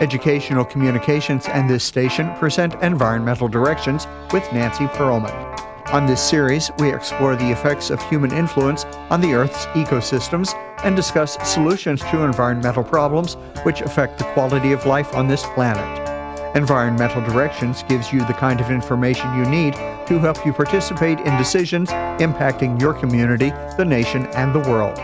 Educational Communications and this station present Environmental Directions with Nancy Pearlman. On this series, we explore the effects of human influence on the Earth's ecosystems and discuss solutions to environmental problems which affect the quality of life on this planet. Environmental Directions gives you the kind of information you need to help you participate in decisions impacting your community, the nation, and the world.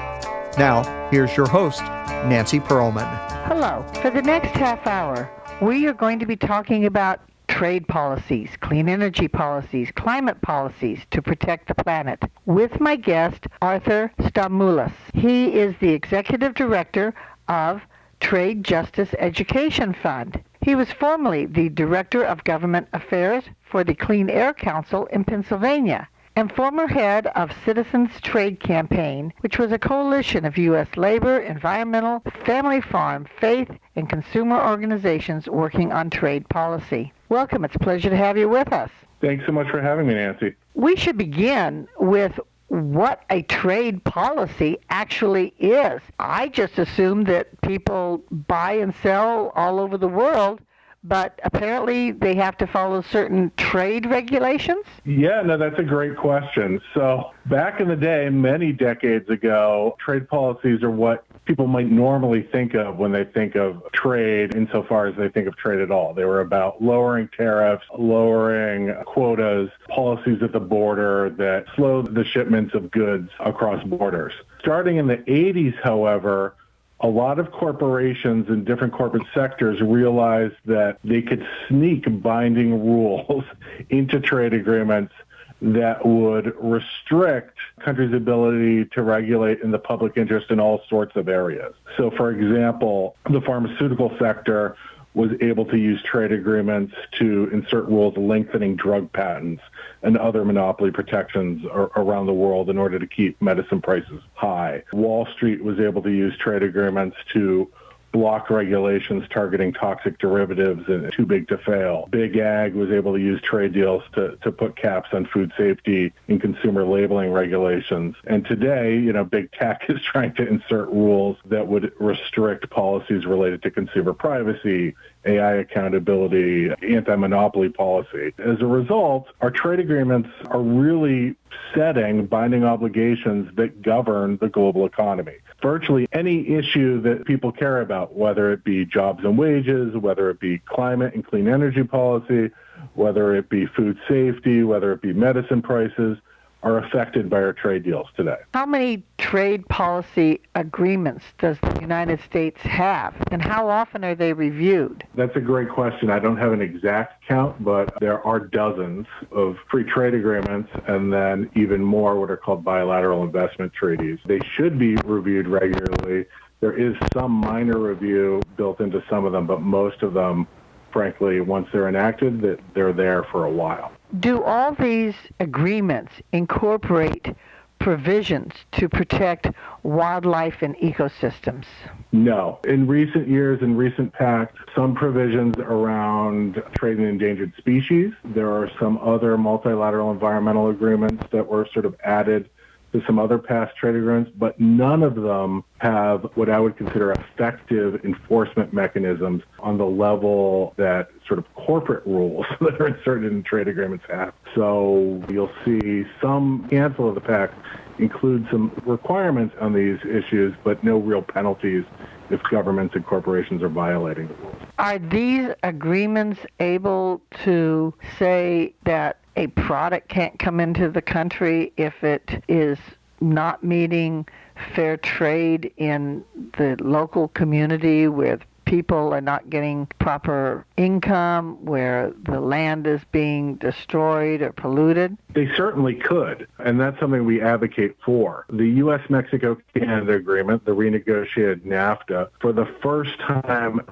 Now, here's your host, Nancy Pearlman. Hello. For the next half hour, we are going to be talking about trade policies, clean energy policies, climate policies to protect the planet with my guest, Arthur Stamoulis. He is the Executive Director of Trade Justice Education Fund. He was formerly the Director of Government Affairs for the Clean Air Council in Pennsylvania and former head of Citizens Trade Campaign, which was a coalition of U.S. labor, environmental, family farm, faith, and consumer organizations working on trade policy. Welcome. It's a pleasure to have you with us. Thanks so much for having me, Nancy. We should begin with what a trade policy actually is. I just assumed that people buy and sell all over the world, but apparently they have to follow certain trade regulations? Yeah, no, that's a great question. So back in the day, many decades ago, trade policies are what people might normally think of when they think of trade, insofar as they think of trade at all. They were about lowering tariffs, lowering quotas, policies at the border that slowed the shipments of goods across borders. Starting in the 80s, however, a lot of corporations in different corporate sectors realized that they could sneak binding rules into trade agreements that would restrict countries' ability to regulate in the public interest in all sorts of areas. So, for example, the pharmaceutical sector was able to use trade agreements to insert rules lengthening drug patents and other monopoly protections around the world in order to keep medicine prices high. Wall Street was able to use trade agreements to block regulations targeting toxic derivatives and too big to fail. Big Ag was able to use trade deals to put caps on food safety and consumer labeling regulations. And today, big tech is trying to insert rules that would restrict policies related to consumer privacy, AI accountability, anti-monopoly policy. As a result, our trade agreements are really setting binding obligations that govern the global economy. Virtually any issue that people care about, whether it be jobs and wages, whether it be climate and clean energy policy, whether it be food safety, whether it be medicine prices, are affected by our trade deals today. How many trade policy agreements does the United States have, and how often are they reviewed? That's a great question. I don't have an exact count, but there are dozens of free trade agreements and then even more what are called bilateral investment treaties. They should be reviewed regularly. There is some minor review built into some of them, but most of them, frankly, once they're enacted, that they're there for a while. Do all these agreements incorporate provisions to protect wildlife and ecosystems? No. In recent years, in recent past, some provisions around trade in endangered species. There are some other multilateral environmental agreements that were sort of added to some other past trade agreements, but none of them have what I would consider effective enforcement mechanisms on the level that sort of corporate rules that are inserted in trade agreements have. So you'll see some handful of the pacts include some requirements on these issues, but no real penalties if governments and corporations are violating the rules. Are these agreements able to say that a product can't come into the country if it is not meeting fair trade in the local community where people are not getting proper income, where the land is being destroyed or polluted? They certainly could, and that's something we advocate for. The U.S.-Mexico-Canada agreement, the renegotiated NAFTA, for the first time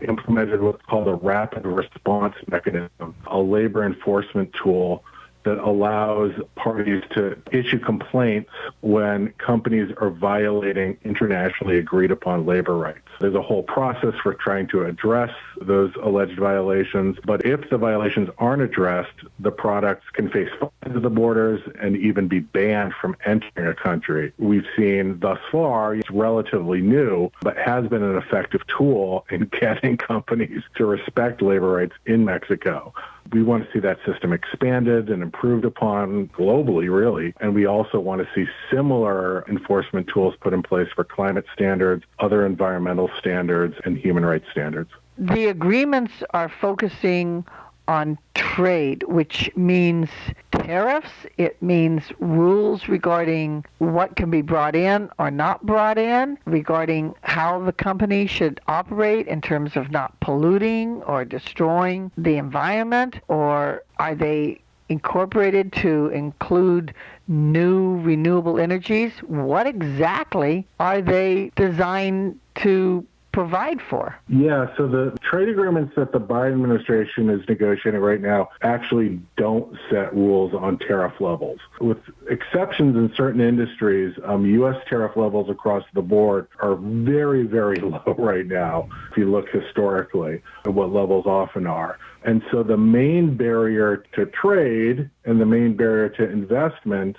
implemented what's called a rapid response mechanism, a labor enforcement tool that allows parties to issue complaints when companies are violating internationally agreed upon labor rights. There's a whole process for trying to address those alleged violations, but if the violations aren't addressed, the products can face fines at the borders and even be banned from entering a country. We've seen thus far, it's relatively new, but has been an effective tool in getting companies to respect labor rights in Mexico. We want to see that system expanded and improved upon globally, really. And we also want to see similar enforcement tools put in place for climate standards, other environmental standards, and human rights standards. The agreements are focusing on trade, which means tariffs. It means rules regarding what can be brought in or not brought in, regarding how the company should operate in terms of not polluting or destroying the environment, or are they incorporated to include new renewable energies? What exactly are they designed to provide for? Yeah, so the trade agreements that the Biden administration is negotiating right now actually don't set rules on tariff levels. With exceptions in certain industries, U.S. tariff levels across the board are very, very low right now, if you look historically at what levels often are. And so the main barrier to trade and the main barrier to investment,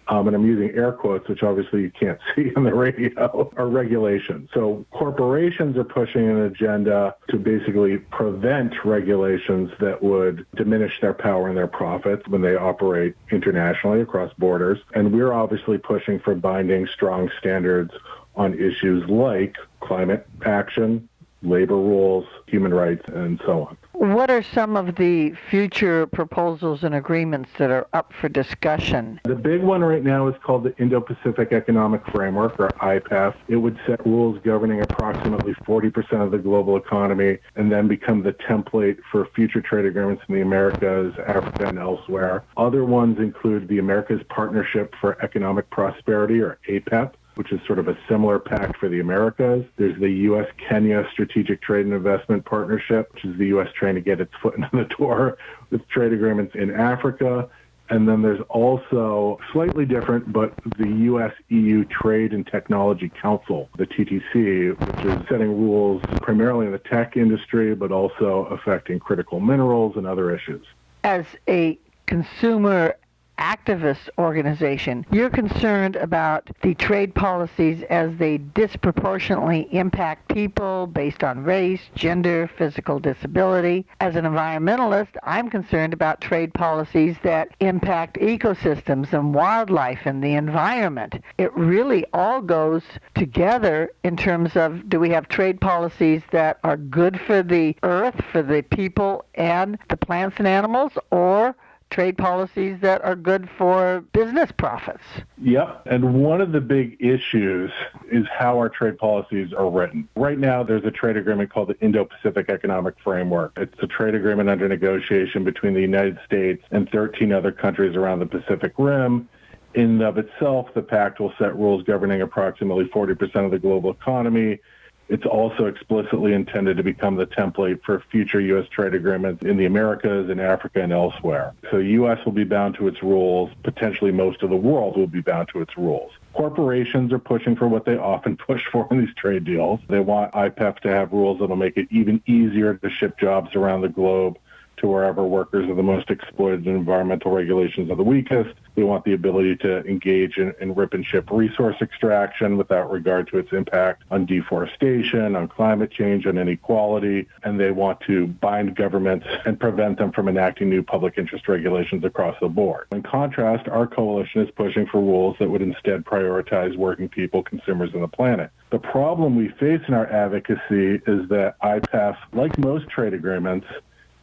and I'm using air quotes, which obviously you can't see on the radio, are regulations. So corporations are pushing an agenda to basically prevent regulations that would diminish their power and their profits when they operate internationally across borders. And we're obviously pushing for binding strong standards on issues like climate action, labor rules, human rights, and so on. What are some of the future proposals and agreements that are up for discussion? The big one right now is called the Indo-Pacific Economic Framework, or IPEF. It would set rules governing approximately 40% of the global economy and then become the template for future trade agreements in the Americas, Africa, and elsewhere. Other ones include the Americas Partnership for Economic Prosperity, or APEP, which is sort of a similar pact for the Americas. There's the U.S.-Kenya Strategic Trade and Investment Partnership, which is the U.S. trying to get its foot in the door with trade agreements in Africa. And then there's also slightly different, but the U.S.-EU Trade and Technology Council, the TTC, which is setting rules primarily in the tech industry, but also affecting critical minerals and other issues. As a consumer activist organization, you're concerned about the trade policies as they disproportionately impact people based on race, gender, physical disability. As an environmentalist, I'm concerned about trade policies that impact ecosystems and wildlife and the environment. It really all goes together in terms of, do we have trade policies that are good for the earth, for the people and the plants and animals, or trade policies that are good for business profits? Yep. And one of the big issues is how our trade policies are written. Right now, there's a trade agreement called the Indo-Pacific Economic Framework. It's a trade agreement under negotiation between the United States and 13 other countries around the Pacific Rim. In and of itself, the pact will set rules governing approximately 40% of the global economy. It's also explicitly intended to become the template for future U.S. trade agreements in the Americas, in Africa, and elsewhere. So the U.S. will be bound to its rules. Potentially most of the world will be bound to its rules. Corporations are pushing for what they often push for in these trade deals. They want IPEF to have rules that will make it even easier to ship jobs around the globe to wherever workers are the most exploited and environmental regulations are the weakest. They want the ability to engage in rip and ship resource extraction without regard to its impact on deforestation, on climate change, on inequality. And they want to bind governments and prevent them from enacting new public interest regulations across the board. In contrast, our coalition is pushing for rules that would instead prioritize working people, consumers, and the planet. The problem we face in our advocacy is that IPEF, like most trade agreements,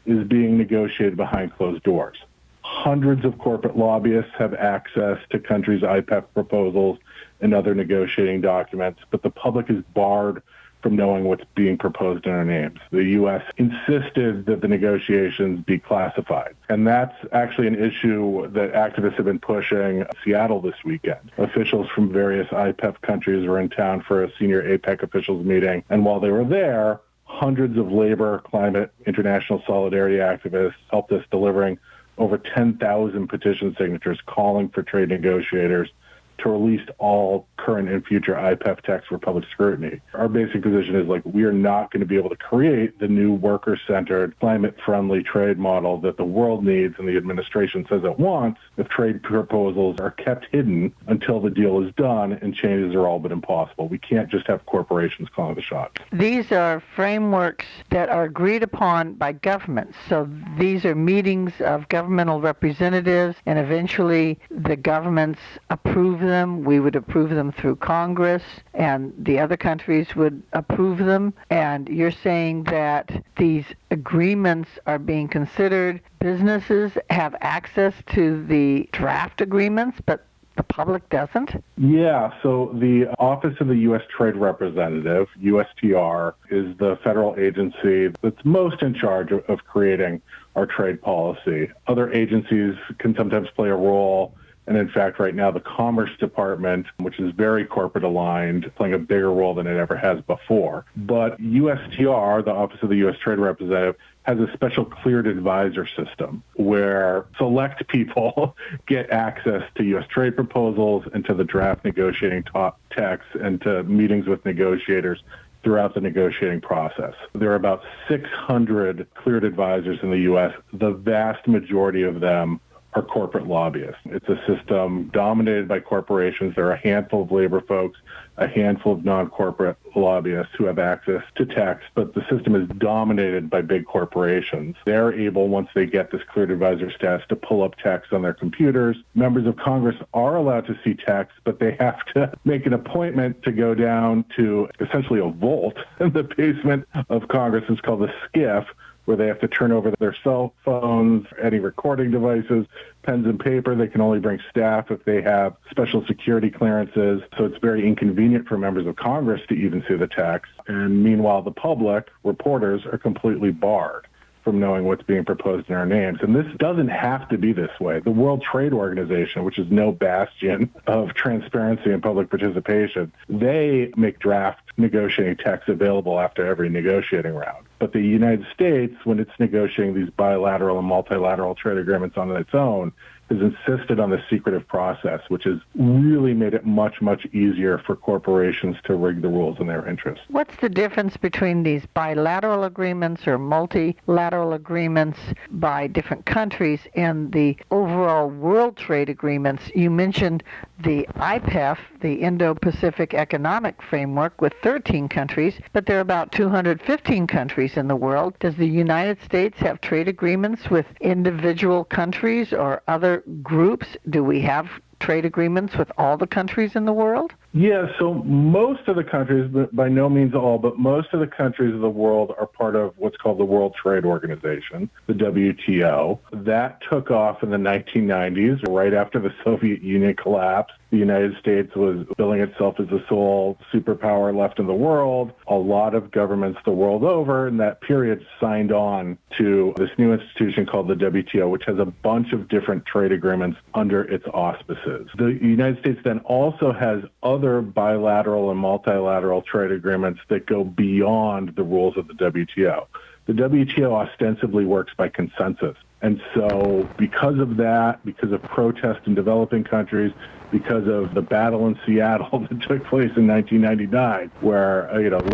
is being negotiated behind closed doors. Hundreds of corporate lobbyists have access to countries' IPEF proposals and other negotiating documents, but the public is barred from knowing what's being proposed in our names. The U.S. insisted that the negotiations be classified, and that's actually an issue that activists have been pushing in Seattle this weekend. Officials from various IPEF countries were in town for a senior APEC officials meeting, and while they were there, hundreds of labor, climate, international solidarity activists helped us delivering over 10,000 petition signatures calling for trade negotiators to release all current and future IPEF texts for public scrutiny. Our basic position is we are not going to be able to create the new worker-centered, climate-friendly trade model that the world needs and the administration says it wants if trade proposals are kept hidden until the deal is done and changes are all but impossible. We can't just have corporations calling the shots. These are frameworks that are agreed upon by governments. So these are meetings of governmental representatives, and eventually the governments approve them. We would approve them through Congress, and the other countries would approve them. And you're saying that these agreements are being considered. Businesses have access to the draft agreements, but the public doesn't? Yeah, so the Office of the U.S. Trade Representative, USTR, is the federal agency that's most in charge of creating our trade policy. Other agencies can sometimes play a role. And in fact, right now, the Commerce Department, which is very corporate aligned, playing a bigger role than it ever has before. But USTR, the Office of the U.S. Trade Representative, has a special cleared advisor system where select people get access to U.S. trade proposals and to the draft negotiating text and to meetings with negotiators throughout the negotiating process. There are about 600 cleared advisors in the U.S. The vast majority of them are corporate lobbyists. It's a system dominated by corporations. There are a handful of labor folks, a handful of non-corporate lobbyists who have access to text, but the system is dominated by big corporations. They're able, once they get this cleared advisor status, to pull up text on their computers. Members of Congress are allowed to see text, but they have to make an appointment to go down to essentially a vault in the basement of Congress. It's called the SCIF, where they have to turn over their cell phones, any recording devices, pens and paper. They can only bring staff if they have special security clearances. So it's very inconvenient for members of Congress to even see the text. And meanwhile, the public, reporters, are completely barred from knowing what's being proposed in our names. And this doesn't have to be this way. The World Trade Organization, which is no bastion of transparency and public participation, they make draft negotiating texts available after every negotiating round. But the United States, when it's negotiating these bilateral and multilateral trade agreements on its own, has insisted on the secretive process, which has really made it much, much easier for corporations to rig the rules in their interest. What's the difference between these bilateral agreements or multilateral agreements by different countries and the overall world trade agreements? You mentioned the IPEF, the Indo-Pacific Economic Framework, with 13 countries, but there are about 215 countries in the world. Does the United States have trade agreements with individual countries or other groups? Do we have trade agreements with all the countries in the world? Yeah, so most of the countries, but by no means all, but most of the countries of the world are part of what's called the World Trade Organization, the WTO. That took off in the 1990s, right after the Soviet Union collapsed. The United States was billing itself as the sole superpower left in the world. A lot of governments the world over in that period signed on to this new institution called the WTO, which has a bunch of different trade agreements under its auspices. The United States then also has other bilateral and multilateral trade agreements that go beyond the rules of the WTO. The WTO ostensibly works by consensus. And so because of that, because of protest in developing countries, because of the battle in Seattle that took place in 1999, where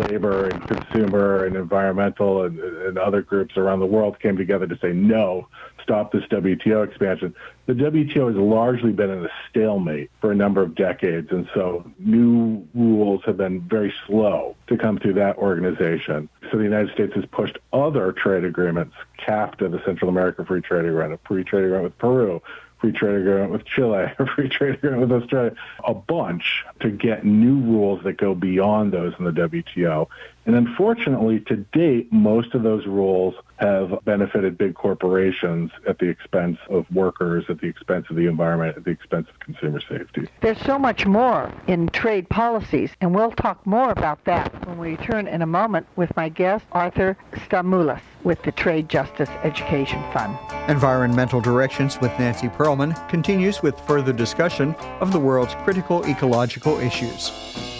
labor and consumer and environmental and other groups around the world came together to say, no, stop this WTO expansion. The WTO has largely been in a stalemate for a number of decades, and so new rules have been very slow to come through that organization. So the United States has pushed other trade agreements, CAFTA, the Central America Free Trade Agreement, a free trade agreement with Peru, free trade agreement with Chile, a free trade agreement with Australia, a bunch to get new rules that go beyond those in the WTO. And unfortunately, to date, most of those rules have benefited big corporations at the expense of workers, at the expense of the environment, at the expense of consumer safety. There's so much more in trade policies, and we'll talk more about that when we return in a moment with my guest, Arthur Stamoulis, with the Trade Justice Education Fund. Environmental Directions with Nancy Pearlman continues with further discussion of the world's critical ecological issues.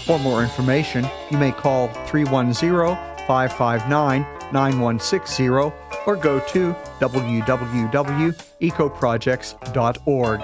For more information, you may call 310-559-9160 or go to www.ecoprojects.org.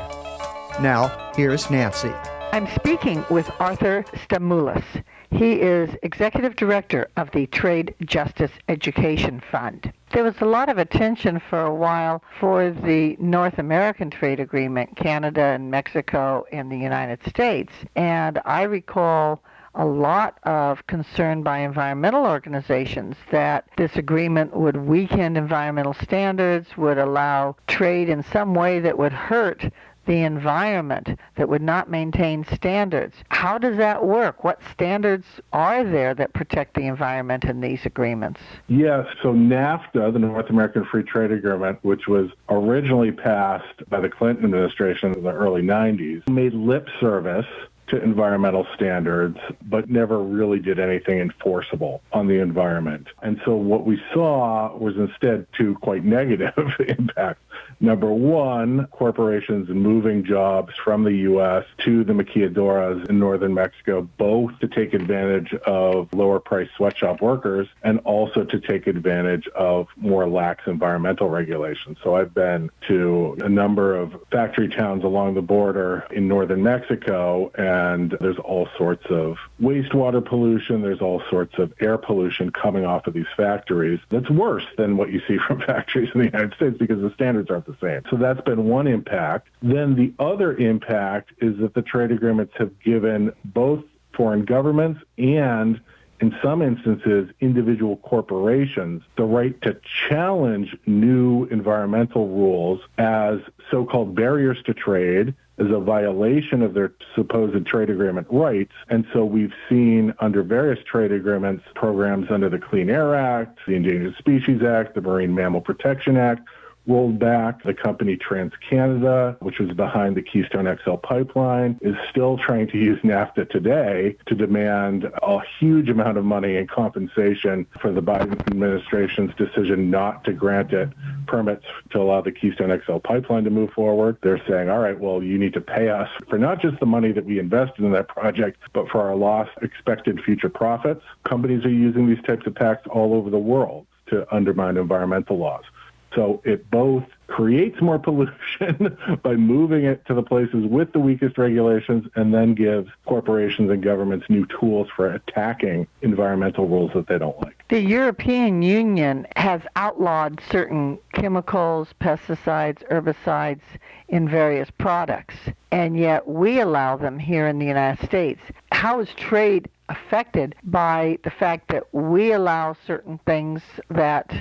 Now, here's Nancy. I'm speaking with Arthur Stamoulis. He is Executive Director of the Trade Justice Education Fund. There was a lot of attention for a while for the North American trade agreement, Canada and Mexico and the United States. And I recall a lot of concern by environmental organizations that this agreement would weaken environmental standards, would allow trade in some way that would hurt the environment, that would not maintain standards. How does that work? What standards are there that protect the environment in these agreements? Yes, so NAFTA, the North American Free Trade Agreement, which was originally passed by the Clinton administration in the early 90s, made lip service to environmental standards, but never really did anything enforceable on the environment. And so what we saw was instead two quite negative impacts. Number one, corporations moving jobs from the U.S. to the maquiladoras in northern Mexico, both to take advantage of lower-priced sweatshop workers and also to take advantage of more lax environmental regulations. So I've been to a number of factory towns along the border in northern Mexico, and there's all sorts of wastewater pollution, there's all sorts of air pollution coming off of these factories. That's worse than what you see from factories in the United States because the standards aren't the same. So that's been one impact. Then the other impact is that the trade agreements have given both foreign governments and, in some instances, individual corporations the right to challenge new environmental rules as so-called barriers to trade, as a violation of their supposed trade agreement rights. And so we've seen under various trade agreements programs under the Clean Air Act, the Endangered Species Act, the Marine Mammal Protection Act, rolled back. The company TransCanada, which was behind the Keystone XL pipeline, is still trying to use NAFTA today to demand a huge amount of money in compensation for the Biden administration's decision not to grant it permits to allow the Keystone XL pipeline to move forward. They're saying, all right, well, you need to pay us for not just the money that we invested in that project, but for our lost expected future profits. Companies are using these types of pacts all over the world to undermine environmental laws. So it both creates more pollution by moving it to the places with the weakest regulations and then gives corporations and governments new tools for attacking environmental rules that they don't like. The European Union has outlawed certain chemicals, pesticides, herbicides in various products, and yet we allow them here in the United States. How is trade affected by the fact that we allow certain things that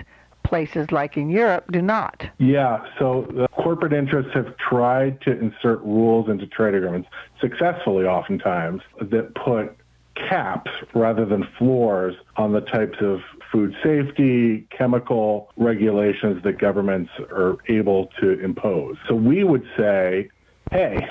places like in Europe do not? Yeah, so the corporate interests have tried to insert rules into trade agreements, successfully oftentimes, that put caps rather than floors on the types of food safety, chemical regulations that governments are able to impose. So we would say, hey,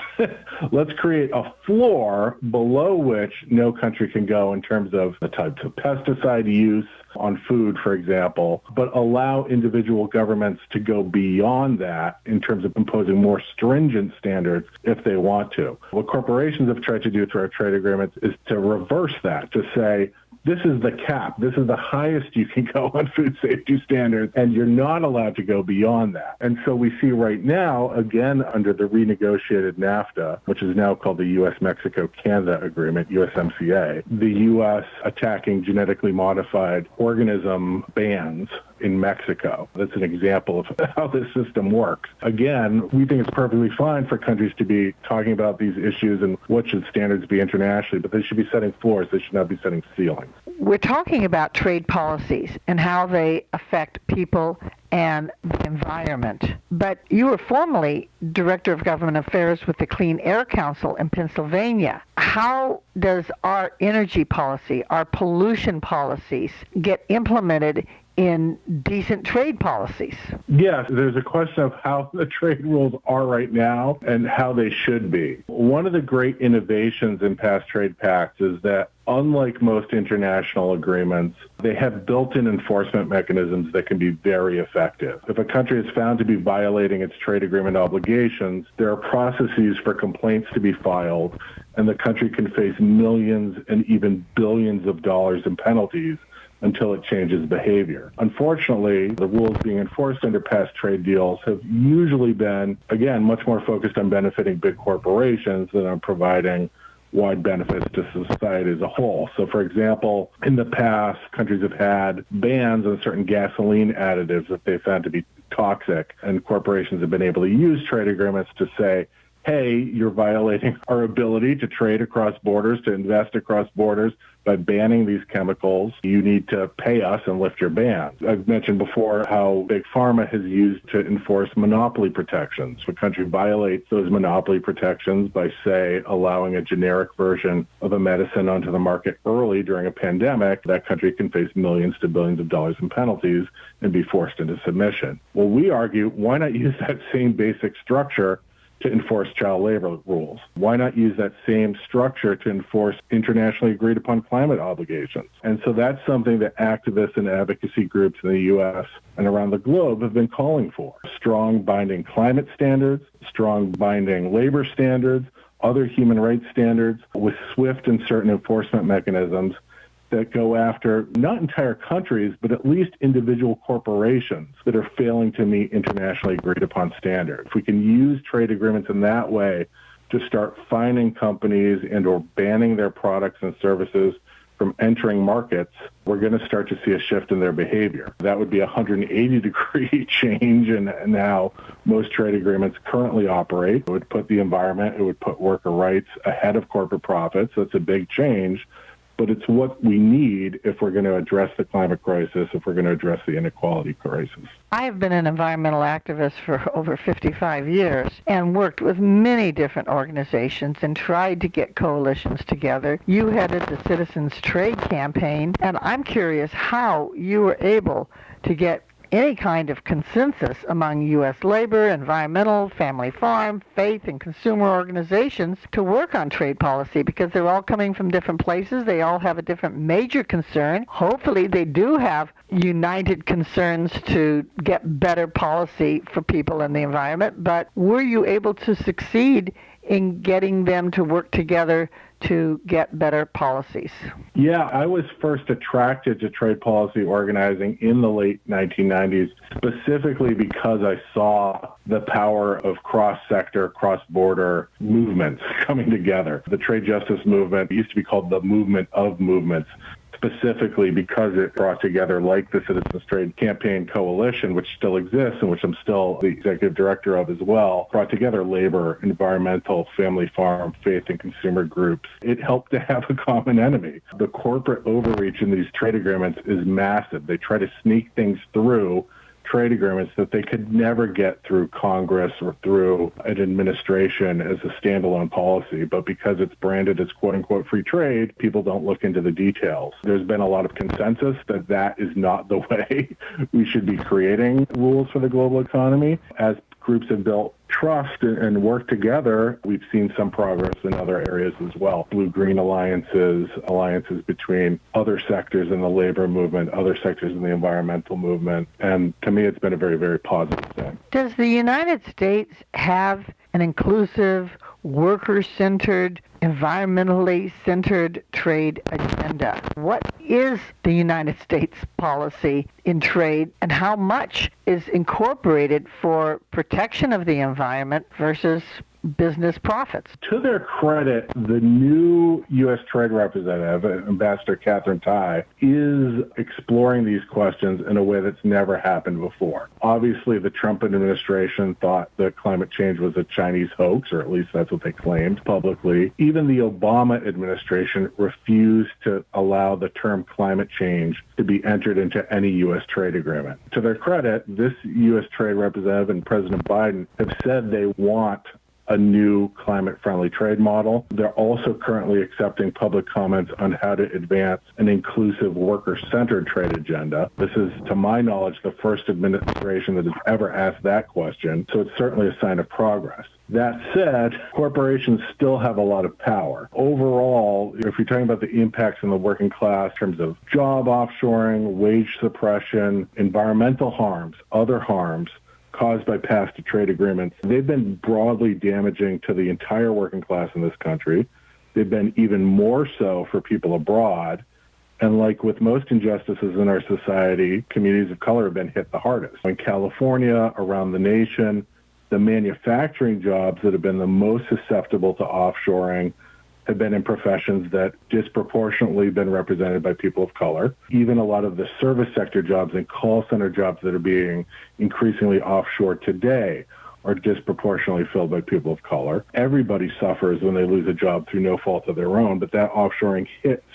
let's create a floor below which no country can go in terms of the types of pesticide use on food, for example, but allow individual governments to go beyond that in terms of imposing more stringent standards if they want to. What corporations have tried to do through our trade agreements is to reverse that, to say, this is the cap. This is the highest you can go on food safety standards, and you're not allowed to go beyond that. And so we see right now, again, under the renegotiated NAFTA, which is now called the U.S.-Mexico-Canada Agreement, USMCA, the U.S. attacking genetically modified organism bans in Mexico. That's an example of how this system works. Again, we think it's perfectly fine for countries to be talking about these issues and what should standards be internationally, but they should be setting floors. They should not be setting ceilings. We're talking about trade policies and how they affect people and the environment. But you were formerly Director of Government Affairs with the Clean Air Council in Pennsylvania. How does our energy policy, our pollution policies get implemented in decent trade policies? Yes, there's a question of how the trade rules are right now and how they should be. One of the great innovations in past trade pacts is that unlike most international agreements, they have built-in enforcement mechanisms that can be very effective. If a country is found to be violating its trade agreement obligations, there are processes for complaints to be filed, and the country can face millions and even billions of dollars in penalties until it changes behavior. Unfortunately, the rules being enforced under past trade deals have usually been, again, much more focused on benefiting big corporations than on providing wide benefits to society as a whole. So, for example, in the past, countries have had bans on certain gasoline additives that they found to be toxic, and corporations have been able to use trade agreements to say, hey, you're violating our ability to trade across borders, to invest across borders by banning these chemicals. You need to pay us and lift your ban. I've mentioned before how Big Pharma has used to enforce monopoly protections. If a country violates those monopoly protections by, say, allowing a generic version of a medicine onto the market early during a pandemic, that country can face millions to billions of dollars in penalties and be forced into submission. Well, we argue, why not use that same basic structure to enforce child labor rules? Why not use that same structure to enforce internationally agreed upon climate obligations? And so that's something that activists and advocacy groups in the U.S. and around the globe have been calling for. Strong binding climate standards, strong binding labor standards, other human rights standards with swift and certain enforcement mechanisms that go after not entire countries, but at least individual corporations that are failing to meet internationally agreed upon standards. If we can use trade agreements in that way to start fining companies and or banning their products and services from entering markets, we're going to start to see a shift in their behavior. That would be a 180-degree change in how most trade agreements currently operate. It would put the environment, it would put worker rights ahead of corporate profits. That's a big change. But it's what we need if we're going to address the climate crisis, if we're going to address the inequality crisis. I have been an environmental activist for over 55 years and worked with many different organizations and tried to get coalitions together. You headed the Citizens Trade Campaign, and I'm curious how you were able to get any kind of consensus among U.S. labor, environmental, family farm, faith, and consumer organizations to work on trade policy, because they're all coming from different places. They all have a different major concern. Hopefully they do have united concerns to get better policy for people and the environment, but were you able to succeed in getting them to work together to get better policies? Yeah, I was first attracted to trade policy organizing in the late 1990s, specifically because I saw the power of cross-sector, cross-border movements coming together. The trade justice movement used to be called the movement of movements, specifically because it brought together, like the Citizens Trade Campaign Coalition, which still exists and which I'm still the executive director of as well, brought together labor, environmental, family farm, faith, and consumer groups. It helped to have a common enemy. The corporate overreach in these trade agreements is massive. They try to sneak things through trade agreements that they could never get through Congress or through an administration as a standalone policy. But because it's branded as quote-unquote free trade, people don't look into the details. There's been a lot of consensus that that is not the way we should be creating rules for the global economy. As groups have built trust and work together, we've seen some progress in other areas as well. Blue-green alliances between other sectors in the labor movement, other sectors in the environmental movement. And to me, it's been a very, very positive thing. Does the United States have an inclusive, worker-centered, environmentally centered trade agenda? What is the United States policy in trade, and how much is incorporated for protection of the environment versus business profits? To their credit, the new U.S. Trade Representative, Ambassador Catherine Tai, is exploring these questions in a way that's never happened before. Obviously, the Trump administration thought that climate change was a Chinese hoax, or at least that's what they claimed publicly. Even the Obama administration refused to allow the term climate change to be entered into any U.S. trade agreement. To their credit, this U.S. Trade Representative and President Biden have said they want a new climate-friendly trade model. They're also currently accepting public comments on how to advance an inclusive worker-centered trade agenda. This is, to my knowledge, the first administration that has ever asked that question, so it's certainly a sign of progress. That said, corporations still have a lot of power. Overall, if you're talking about the impacts on the working class in terms of job offshoring, wage suppression, environmental harms, other harms, caused by past trade agreements, they've been broadly damaging to the entire working class in this country. They've been even more so for people abroad. And like with most injustices in our society, communities of color have been hit the hardest. In California, around the nation, the manufacturing jobs that have been the most susceptible to offshoring have been in professions that disproportionately been represented by people of color. Even a lot of the service sector jobs and call center jobs that are being increasingly offshore today are disproportionately filled by people of color. Everybody suffers when they lose a job through no fault of their own, but that offshoring hits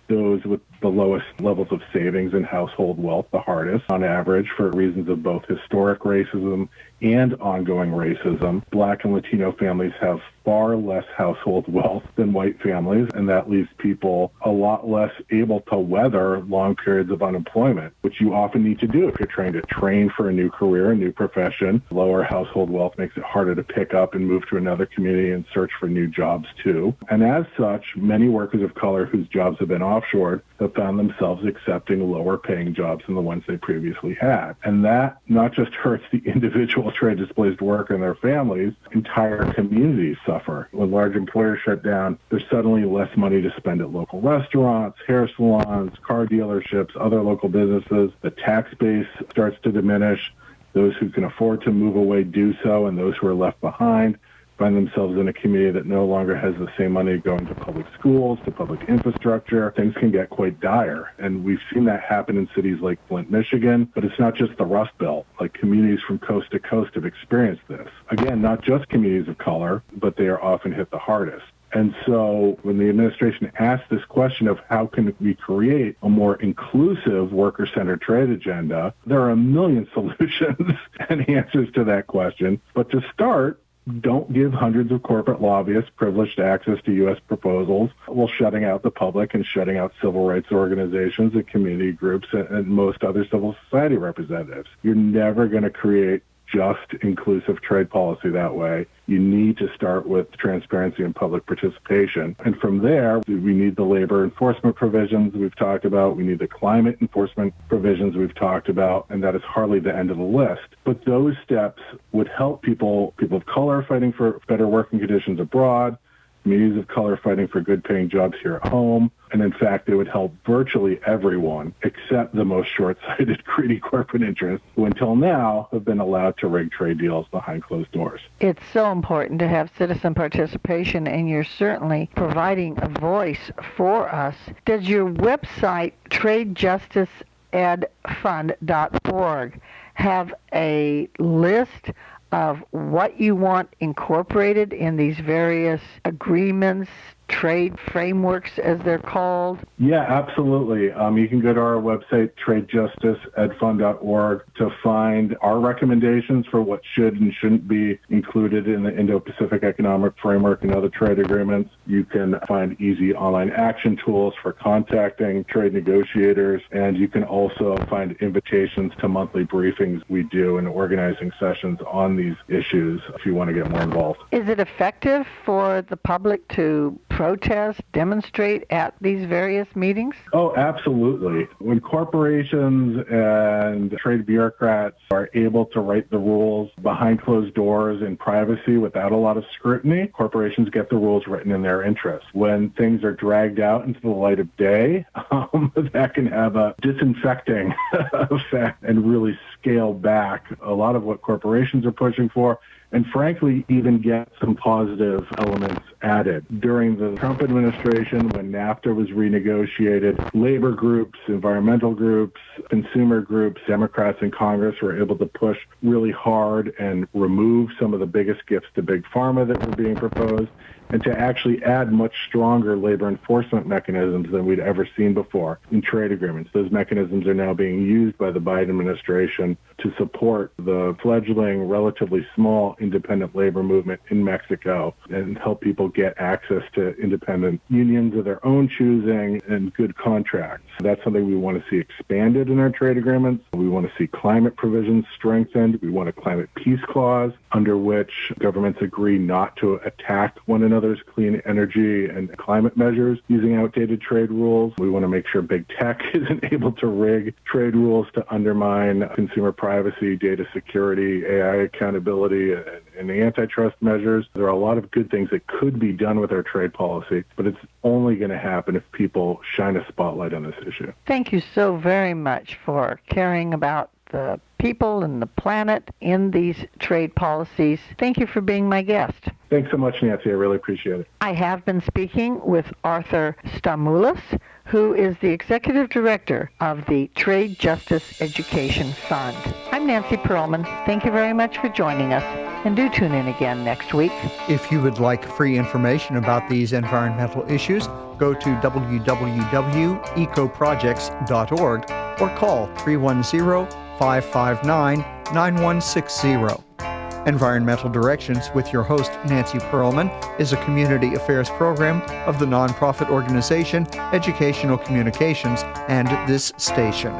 those with the lowest levels of savings and household wealth the hardest, on average, for reasons of both historic racism and ongoing racism. Black and Latino families have far less household wealth than white families, and that leaves people a lot less able to weather long periods of unemployment, which you often need to do if you're trying to train for a new career, a new profession. Lower household wealth makes it harder to pick up and move to another community and search for new jobs too. And as such, many workers of color whose jobs have been offshored have found themselves accepting lower paying jobs than the ones they previously had. And that not just hurts the individual trade displaced worker and their families, entire communities suffer. When large employers shut down, there's suddenly less money to spend at local restaurants, hair salons, car dealerships, other local businesses. The tax base starts to diminish. Those who can afford to move away do so, and those who are left behind find themselves in a community that no longer has the same money going to public schools, to public infrastructure. Things can get quite dire. And we've seen that happen in cities like Flint, Michigan, but it's not just the Rust Belt. Like, communities from coast to coast have experienced this. Again, not just communities of color, but they are often hit the hardest. And so when the administration asked this question of how can we create a more inclusive worker-centered trade agenda, there are a million solutions and answers to that question. But to start, don't give hundreds of corporate lobbyists privileged access to U.S. proposals while shutting out the public and shutting out civil rights organizations and community groups and most other civil society representatives. You're never going to create just inclusive trade policy that way. You need to start with transparency and public participation. And from there, we need the labor enforcement provisions we've talked about. We need the climate enforcement provisions we've talked about. And that is hardly the end of the list. But those steps would help people of color fighting for better working conditions abroad, communities of color fighting for good-paying jobs here at home. And in fact, they would help virtually everyone except the most short-sighted, greedy corporate interests who until now have been allowed to rig trade deals behind closed doors. It's so important to have citizen participation, and you're certainly providing a voice for us. Does your website, tradejusticeedfund.org, have a list of what you want incorporated in these various agreements, trade frameworks, as they're called? Yeah, absolutely. You can go to our website, tradejusticeedfund.org, to find our recommendations for what should and shouldn't be included in the Indo-Pacific Economic Framework and other trade agreements. You can find easy online action tools for contacting trade negotiators, and you can also find invitations to monthly briefings we do and organizing sessions on these issues if you want to get more involved. Is it effective for the public to protest, demonstrate at these various meetings? Oh, absolutely. When corporations and trade bureaucrats are able to write the rules behind closed doors in privacy without a lot of scrutiny, corporations get the rules written in their interest. When things are dragged out into the light of day, that can have a disinfecting effect and really scale back a lot of what corporations are pushing for, and frankly, even get some positive elements added. During the Trump administration, when NAFTA was renegotiated, labor groups, environmental groups, consumer groups, Democrats in Congress were able to push really hard and remove some of the biggest gifts to big pharma that were being proposed, and to actually add much stronger labor enforcement mechanisms than we'd ever seen before in trade agreements. Those mechanisms are now being used by the Biden administration to support the fledgling, relatively small independent labor movement in Mexico and help people get access to independent unions of their own choosing and good contracts. That's something we want to see expanded in our trade agreements. We want to see climate provisions strengthened. We want a climate peace clause under which governments agree not to attack one another know, there's clean energy and climate measures using outdated trade rules. We want to make sure big tech isn't able to rig trade rules to undermine consumer privacy, data security, AI accountability, and the antitrust measures. There are a lot of good things that could be done with our trade policy, but it's only going to happen if people shine a spotlight on this issue. Thank you so very much for caring about the people and the planet in these trade policies. Thank you for being my guest. Thanks so much, Nancy. I really appreciate it. I have been speaking with Arthur Stamoulis, who is the Executive Director of the Trade Justice Education Fund. I'm Nancy Perlman. Thank you very much for joining us, and do tune in again next week. If you would like free information about these environmental issues, go to www.ecoprojects.org or call 310-559-9160. Environmental Directions with your host, Nancy Perlman, is a community affairs program of the nonprofit organization Educational Communications and this station.